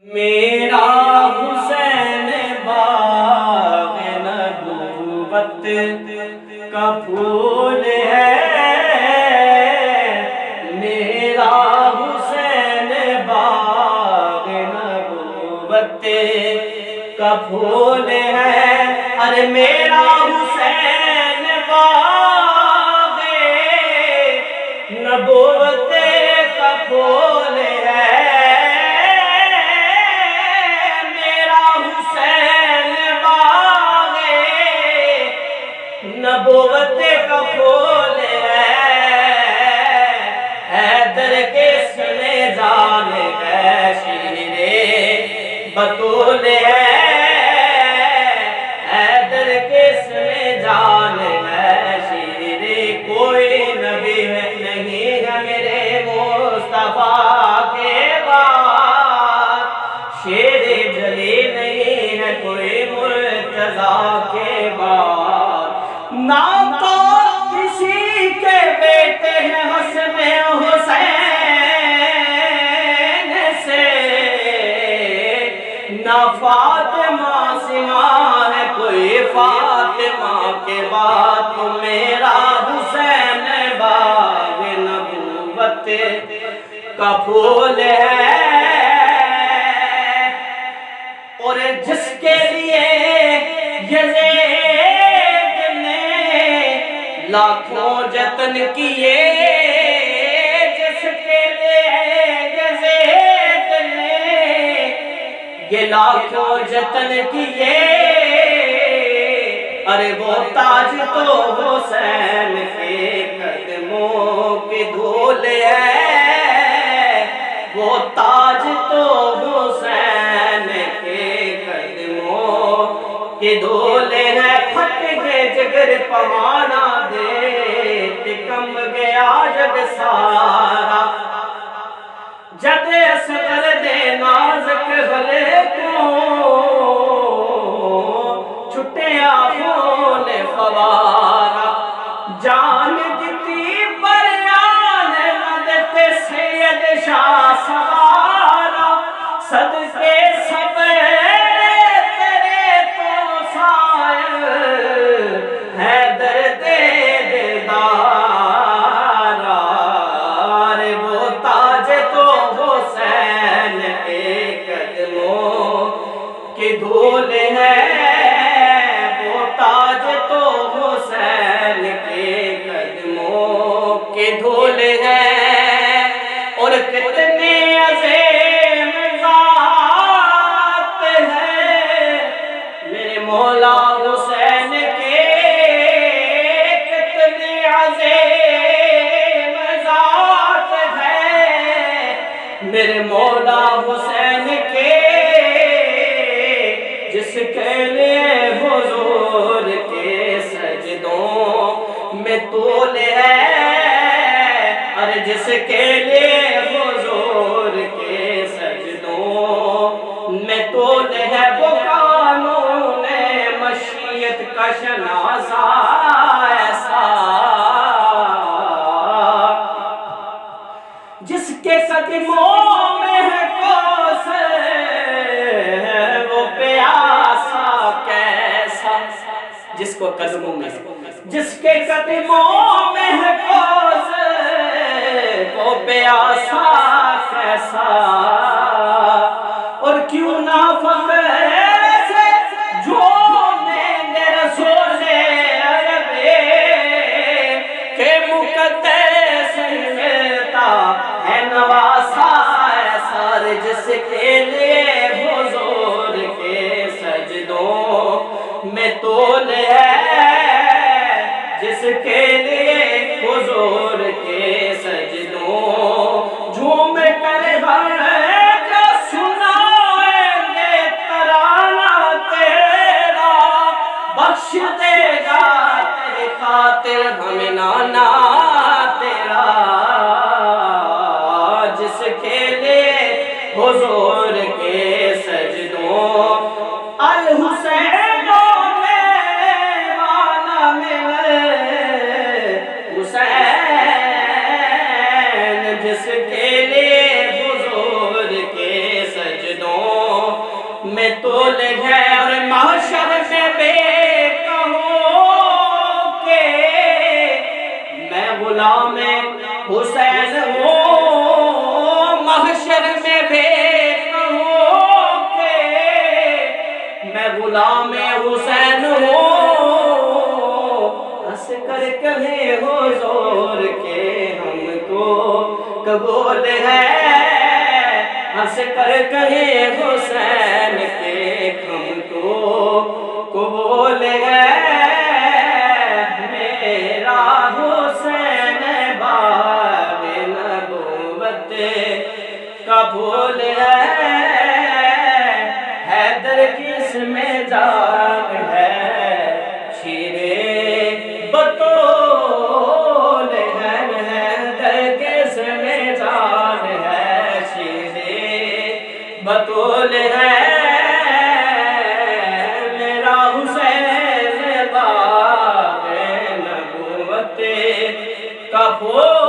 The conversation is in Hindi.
मेरा हुसैन बाग़ नबूवत का फूल है। मेरा हुसैन बाग़ नबूवत का फूल है। अरे मेरा हुसैन बाग़ नबूवत का फूल है। नबूवत का फूल है। हैदर के सने जान है शीरे बतूल है। हैदर के सने जान है शीरे। कोई नबी नहीं है मेरे मुस्तफा के बाद। शेरे जली नहीं है कोई मुर्तज़ा के बाद। ना तो किसी के बेटे हैं हसन हुसैन से, ना फातिमा सिवा है कोई फातिमा के बाद। तो मेरा हुसैन बाग़ नबूवत का फूल है। और जिसके लिए लाखों जतन किए, जिसके लिए यज़ीद ने ये लाखों जतन किए। अरे वो ताज तो हुसैन के कदमों की धूल है। वो ताज तो हुसैन के कदमों की धूल है। फट गए जिगर पवाना दे कम गया जग सारा। जद असगर दे नाज़क गले को छुटिया खून फवारा। जान दिती बयान मदद सैयद शाह सवारा। सदके धूल है। वो ताज तो हुसैन के कदमों के धूल है। और कितने अज़ीम ज़ात है मेरे मौला हुसैन के। कितने अज़ीम ज़ात है मेरे मौला हुसैन के। जिसके लिए हुजूर के सजदों में तूल है। अरे जिसके लिए हुजूर के सजदों में तूल है। वो कानून मशीयत का शनासा ऐसा जिसके कदमों में है जिसको कदमों में जिसके कदमों में है कोस वो प्यासा कैसा। और क्यों ना फख्र से जो मेरे रसूल अरबे के मुक़द्दस मिलता है नवासा ऐसा। जिसके लिए हुजूर के सजदों में तोल है। जिसके लिए हुजूर के सजदों झूम कर जो सुनाएंगे तराना तेरा। बख्श देगा तेरे खातिर हमें नाना तेरा। जिसके लिए हुजूर के सजदों अल हुसैन हुसैन में तोल है और महशर में बेकहो के मैं गुलाम हुसैन हूँ। महशर में बेकहो के मैं गुलाम हुसैन हूँ। हंस कर कहे हुजूर के हमको कबूल है। हंस कर कहे हुसैन के हमको कबूल है। मेरा हुसैन बाब नबूवत कबूल है। हैदर किसमें जान है शीरे बतौल है। हैदर किसमें जान है शीरे बतौल है। मेरा हुसैन बाब नबूवत का फूल